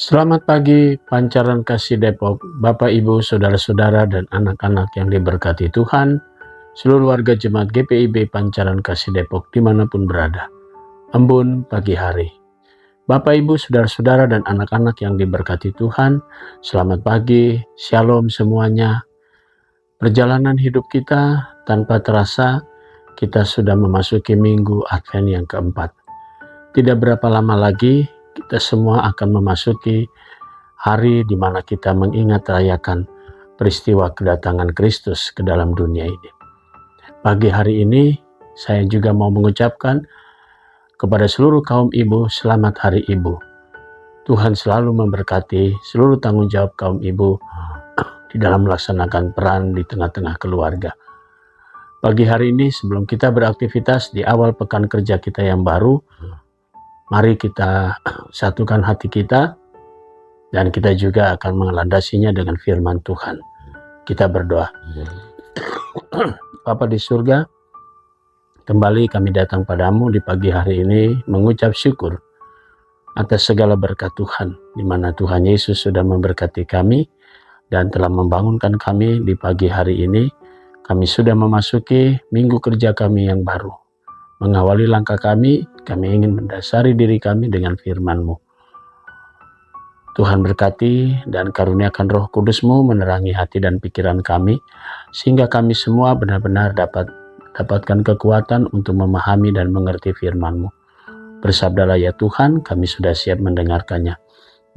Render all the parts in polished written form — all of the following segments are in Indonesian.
Selamat pagi, Pancaran Kasih Depok, Bapak, Ibu, Saudara-saudara, dan anak-anak yang diberkati Tuhan, seluruh warga Jemaat GPIB Pancaran Kasih Depok dimanapun berada. Embun pagi hari. Bapak, Ibu, Saudara-saudara, dan anak-anak yang diberkati Tuhan, selamat pagi, Shalom semuanya. Perjalanan hidup kita tanpa terasa, kita sudah memasuki minggu Advent yang keempat. Tidak berapa lama lagi, kita semua akan memasuki hari di mana kita mengingat rayakan peristiwa kedatangan Kristus ke dalam dunia ini. Pagi hari ini, saya juga mau mengucapkan kepada seluruh kaum ibu, selamat Hari Ibu. Tuhan selalu memberkati seluruh tanggung jawab kaum ibu di dalam melaksanakan peran di tengah-tengah keluarga. Pagi hari ini, sebelum kita beraktivitas di awal pekan kerja kita yang baru, mari kita satukan hati kita, dan kita juga akan melandasinya dengan firman Tuhan. Kita berdoa. Bapa di surga, kembali kami datang padamu di pagi hari ini mengucap syukur atas segala berkat Tuhan, di mana Tuhan Yesus sudah memberkati kami dan telah membangunkan kami di pagi hari ini. Kami sudah memasuki minggu kerja kami yang baru. Mengawali langkah kami ingin mendasari diri kami dengan firman-Mu. Tuhan berkati dan karuniakan Roh Kudus-Mu menerangi hati dan pikiran kami, sehingga kami semua benar-benar dapatkan kekuatan untuk memahami dan mengerti firman-Mu. Bersabdalah ya Tuhan, kami sudah siap mendengarkannya.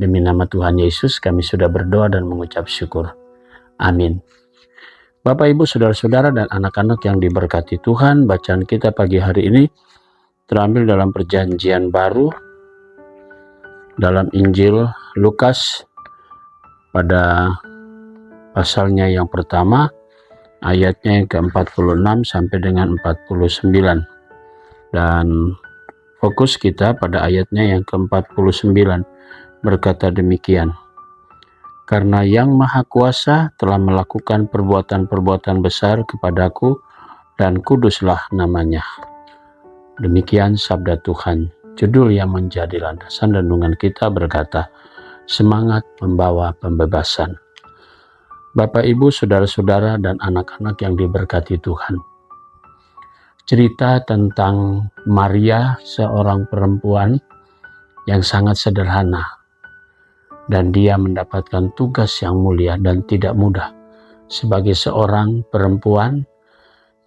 Demi nama Tuhan Yesus kami sudah berdoa dan mengucap syukur. Amin. Bapak, Ibu, Saudara-saudara, dan anak-anak yang diberkati Tuhan, bacaan kita pagi hari ini terambil dalam Perjanjian Baru, dalam Injil Lukas pada pasalnya yang pertama, ayatnya yang ke-46 sampai dengan 49. Dan fokus kita pada ayatnya yang ke-49 berkata demikian. Karena Yang Maha Kuasa telah melakukan perbuatan-perbuatan besar kepadaku, dan kuduslah namanya. Demikian sabda Tuhan. Judul yang menjadi landasan renungan kita berkata, Semangat Membawa Pembebasan. Bapak, Ibu, Saudara-saudara, dan anak-anak yang diberkati Tuhan. Cerita tentang Maria, seorang perempuan yang sangat sederhana. Dan dia mendapatkan tugas yang mulia dan tidak mudah. Sebagai seorang perempuan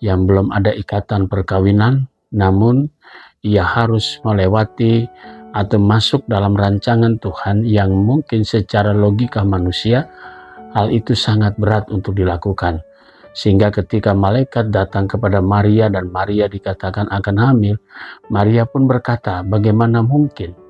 yang belum ada ikatan perkawinan, namun ia harus melewati atau masuk dalam rancangan Tuhan yang mungkin secara logika manusia, hal itu sangat berat untuk dilakukan. Sehingga ketika malaikat datang kepada Maria dan Maria dikatakan akan hamil, Maria pun berkata, bagaimana mungkin?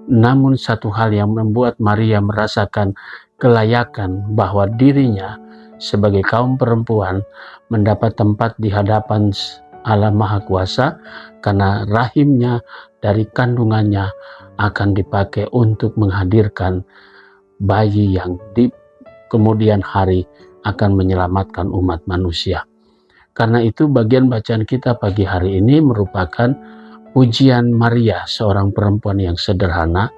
Namun satu hal yang membuat Maria merasakan kelayakan bahwa dirinya sebagai kaum perempuan mendapat tempat di hadapan Allah Maha Kuasa, karena rahimnya dari kandungannya akan dipakai untuk menghadirkan bayi yang di kemudian hari akan menyelamatkan umat manusia. Karena itu bagian bacaan kita pagi hari ini merupakan ujian Maria, seorang perempuan yang sederhana,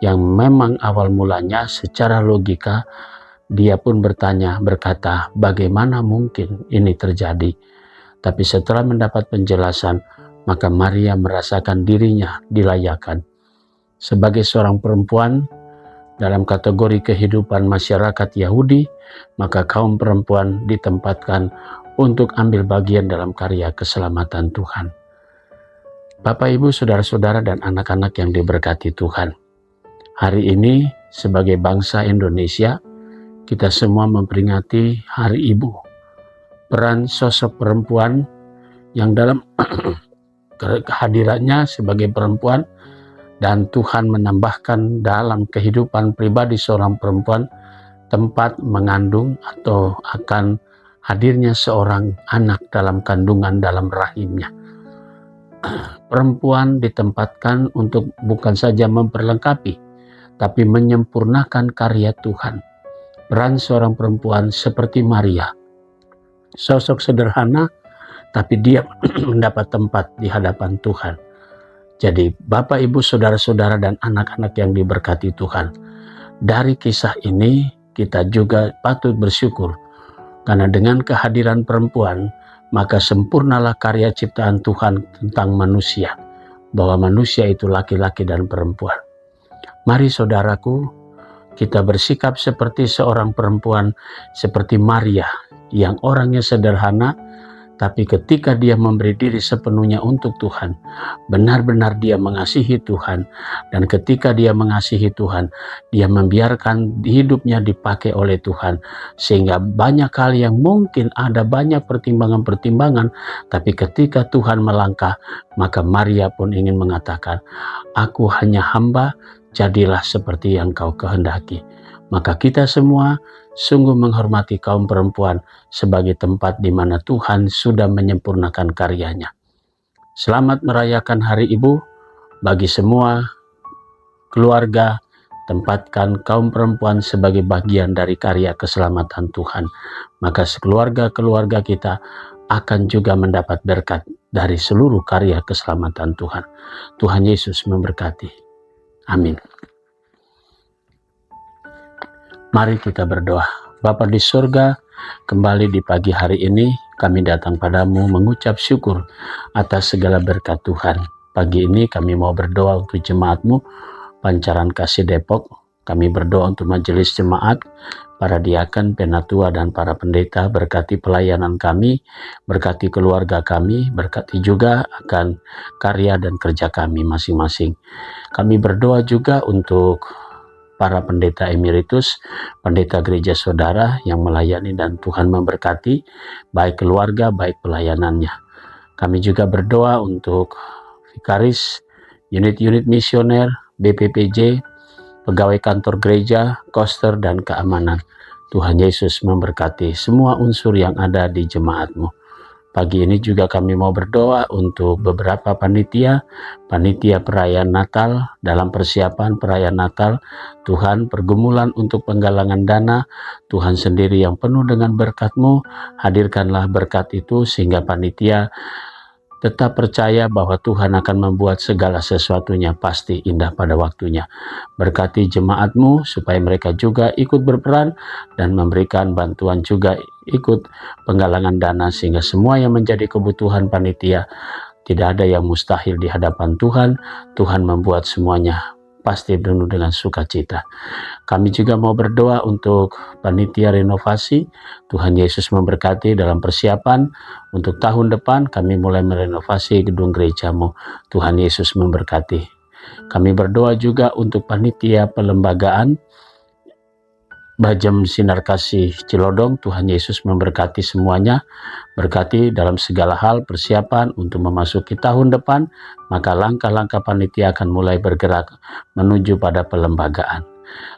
yang memang awal mulanya secara logika dia pun berkata, bagaimana mungkin ini terjadi? Tapi setelah mendapat penjelasan, maka Maria merasakan dirinya dilayakan. Sebagai seorang perempuan dalam kategori kehidupan masyarakat Yahudi, maka kaum perempuan ditempatkan untuk ambil bagian dalam karya keselamatan Tuhan. Bapak, Ibu, Saudara-saudara, dan anak-anak yang diberkati Tuhan. Hari ini sebagai bangsa Indonesia, kita semua memperingati Hari Ibu. Peran sosok perempuan yang dalam kehadirannya sebagai perempuan, dan Tuhan menambahkan dalam kehidupan pribadi seorang perempuan tempat mengandung atau akan hadirnya seorang anak dalam kandungan dalam rahimnya. Perempuan ditempatkan untuk bukan saja memperlengkapi, tapi menyempurnakan karya Tuhan. Peran seorang perempuan seperti Maria, sosok sederhana, tapi dia mendapat tempat di hadapan Tuhan. Jadi Bapak, Ibu, Saudara-saudara, dan anak-anak yang diberkati Tuhan, dari kisah ini kita juga patut bersyukur, karena dengan kehadiran perempuan, maka sempurnalah karya ciptaan Tuhan tentang manusia, bahwa manusia itu laki-laki dan perempuan. Mari saudaraku, kita bersikap seperti seorang perempuan, seperti Maria, yang orangnya sederhana, tapi ketika dia memberi diri sepenuhnya untuk Tuhan, benar-benar dia mengasihi Tuhan. Dan ketika dia mengasihi Tuhan, dia membiarkan hidupnya dipakai oleh Tuhan. Sehingga banyak hal yang mungkin ada banyak pertimbangan-pertimbangan, tapi ketika Tuhan melangkah, maka Maria pun ingin mengatakan, "Aku hanya hamba, jadilah seperti yang kau kehendaki." Maka kita semua sungguh menghormati kaum perempuan sebagai tempat di mana Tuhan sudah menyempurnakan karyanya. Selamat merayakan Hari Ibu. Bagi semua keluarga, tempatkan kaum perempuan sebagai bagian dari karya keselamatan Tuhan. Maka keluarga-keluarga kita akan juga mendapat berkat dari seluruh karya keselamatan Tuhan. Tuhan Yesus memberkati. Amin. Mari kita berdoa. Bapa di surga, kembali di pagi hari ini kami datang padamu mengucap syukur atas segala berkat Tuhan. Pagi ini kami mau berdoa untuk jemaatmu, Pancaran Kasih Depok. Kami berdoa untuk majelis jemaat, para diaken, penatua, dan para pendeta. Berkati pelayanan kami, berkati keluarga kami, berkati juga akan karya dan kerja kami masing-masing. Kami berdoa juga untuk para pendeta emeritus, pendeta gereja saudara yang melayani, dan Tuhan memberkati baik keluarga, baik pelayanannya. Kami juga berdoa untuk vikaris, unit-unit misioner, BPPJ, pegawai kantor gereja, koster, dan keamanan. Tuhan Yesus memberkati semua unsur yang ada di jemaatmu. Pagi ini juga kami mau berdoa untuk beberapa panitia perayaan Natal, dalam persiapan perayaan Natal. Tuhan, pergumulan untuk penggalangan dana, Tuhan sendiri yang penuh dengan berkat-Mu, hadirkanlah berkat itu sehingga panitia tetap percaya bahwa Tuhan akan membuat segala sesuatunya pasti indah pada waktunya. Berkati jemaat-Mu supaya mereka juga ikut berperan dan memberikan bantuan juga ikut penggalangan dana, sehingga semua yang menjadi kebutuhan panitia, tidak ada yang mustahil di hadapan Tuhan. Tuhan membuat semuanya pasti penuh dengan sukacita. Kami juga mau berdoa untuk panitia renovasi. Tuhan Yesus memberkati dalam persiapan untuk tahun depan kami mulai merenovasi gedung gereja-Mu. Tuhan Yesus memberkati. Kami berdoa juga untuk panitia pelembagaan Bajem Sinar Kasih Cilodong. Tuhan Yesus memberkati semuanya, berkati dalam segala hal persiapan untuk memasuki tahun depan, maka langkah-langkah panitia akan mulai bergerak menuju pada pelembagaan.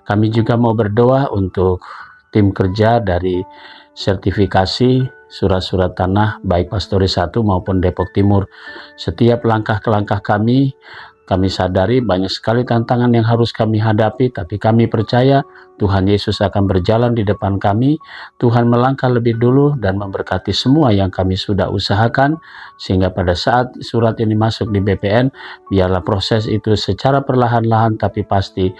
Kami juga mau berdoa untuk tim kerja dari sertifikasi surat-surat tanah baik Pastori 1 maupun Depok Timur. Setiap langkah-langkah kami sadari banyak sekali tantangan yang harus kami hadapi, tapi kami percaya Tuhan Yesus akan berjalan di depan kami. Tuhan melangkah lebih dulu dan memberkati semua yang kami sudah usahakan, sehingga pada saat surat ini masuk di BPN, biarlah proses itu secara perlahan-lahan, tapi pasti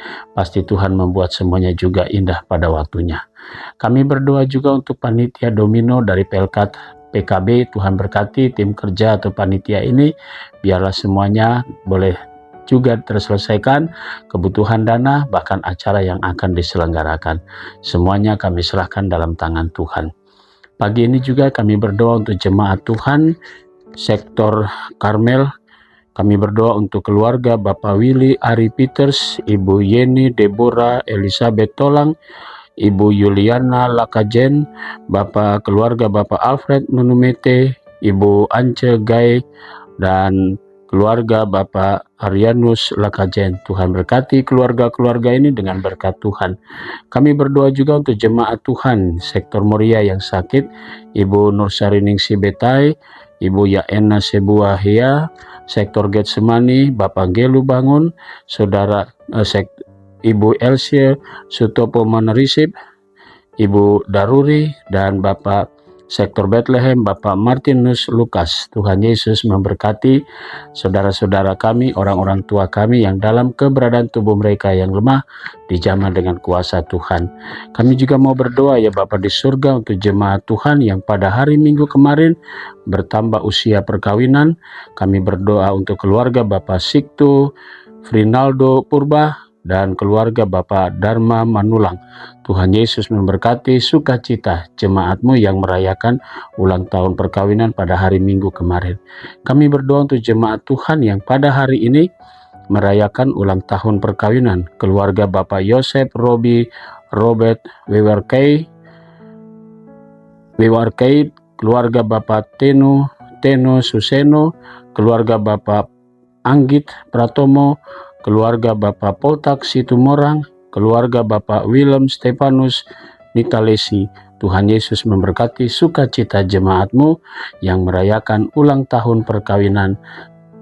Tuhan membuat semuanya juga indah pada waktunya. Kami berdoa juga untuk panitia domino dari Pelkat PKB. Tuhan berkati tim kerja atau panitia ini, biarlah semuanya boleh juga terselesaikan, kebutuhan dana, bahkan acara yang akan diselenggarakan. Semuanya kami serahkan dalam tangan Tuhan. Pagi ini juga kami berdoa untuk jemaat Tuhan, sektor Karmel. Kami berdoa untuk keluarga Bapak Willy Ari Peters, Ibu Yeni Deborah Elizabeth Tolang, Ibu Yuliana Lakajen, keluarga Bapak Alfred Menumete, Ibu Ance Gai, dan keluarga Bapak Arianus Lakajen. Tuhan berkati keluarga-keluarga ini dengan berkat Tuhan. Kami berdoa juga untuk jemaat Tuhan sektor Moria yang sakit, Ibu Nursariningsi Betai, Ibu Yaena Sebuahia, sektor Getsemani, Bapak Gelu Bangun, Saudara Ibu Elsie Sutopo Manerisip, Ibu Daruri, dan Bapak Sektor Bethlehem, Bapak Martinus Lukas. Tuhan Yesus memberkati saudara-saudara kami, orang-orang tua kami yang dalam keberadaan tubuh mereka yang lemah dijamah dengan kuasa Tuhan. Kami juga mau berdoa ya Bapa di surga untuk jemaat Tuhan yang pada hari Minggu kemarin bertambah usia perkawinan. Kami berdoa untuk keluarga Bapak Siktu, Frinaldo Purba, dan keluarga Bapak Dharma Manulang. Tuhan Yesus memberkati sukacita jemaatmu yang merayakan ulang tahun perkawinan pada hari Minggu kemarin. Kami berdoa untuk jemaat Tuhan yang pada hari ini merayakan ulang tahun perkawinan. Keluarga Bapak Yosef, Robi, Robert, Wewarkei, keluarga Bapak Teno Suseno, keluarga Bapak Anggit Pratomo, keluarga Bapak Poltak Situmorang, keluarga Bapak Willem Stefanus Nitalesi. Tuhan Yesus memberkati sukacita jemaatmu yang merayakan ulang tahun perkawinan.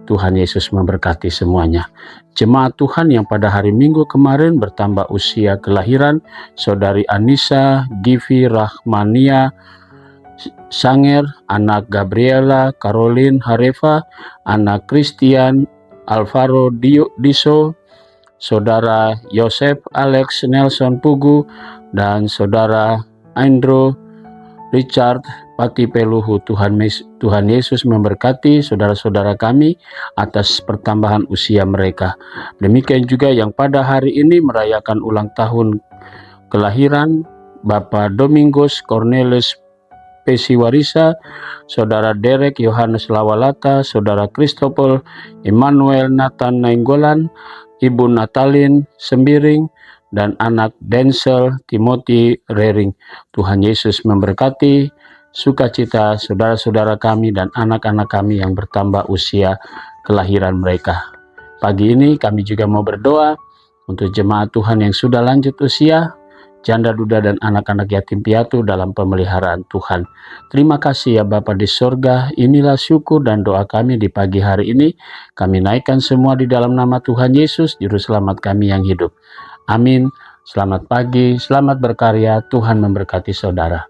Tuhan Yesus memberkati semuanya. Jemaat Tuhan yang pada hari Minggu kemarin bertambah usia kelahiran, Saudari Anissa Givi Rahmania Sanger, anak Gabriela Caroline Harefa, anak Christian Alvaro Diso, Saudara Yosef Alex Nelson Pugu, dan Saudara Andrew Richard Pati Peluhu. Tuhan Yesus memberkati saudara-saudara kami atas pertambahan usia mereka. Demikian juga yang pada hari ini merayakan ulang tahun kelahiran Bapak Domingos Cornelis Pesiwarisa, Saudara Derek Yohanes Lawalata, Saudara Christopher Emmanuel Nathan Nainggolan, Ibu Natalin Sembiring, dan anak Denzel Timothy Rering. Tuhan Yesus memberkati sukacita saudara-saudara kami dan anak-anak kami yang bertambah usia kelahiran mereka. Pagi ini kami juga mau berdoa untuk jemaat Tuhan yang sudah lanjut usia, janda duda dan anak-anak yatim piatu dalam pemeliharaan Tuhan. Terima kasih ya Bapa di sorga, inilah syukur dan doa kami di pagi hari ini. Kami naikkan semua di dalam nama Tuhan Yesus, Juru Selamat kami yang hidup. Amin. Selamat pagi, selamat berkarya, Tuhan memberkati saudara.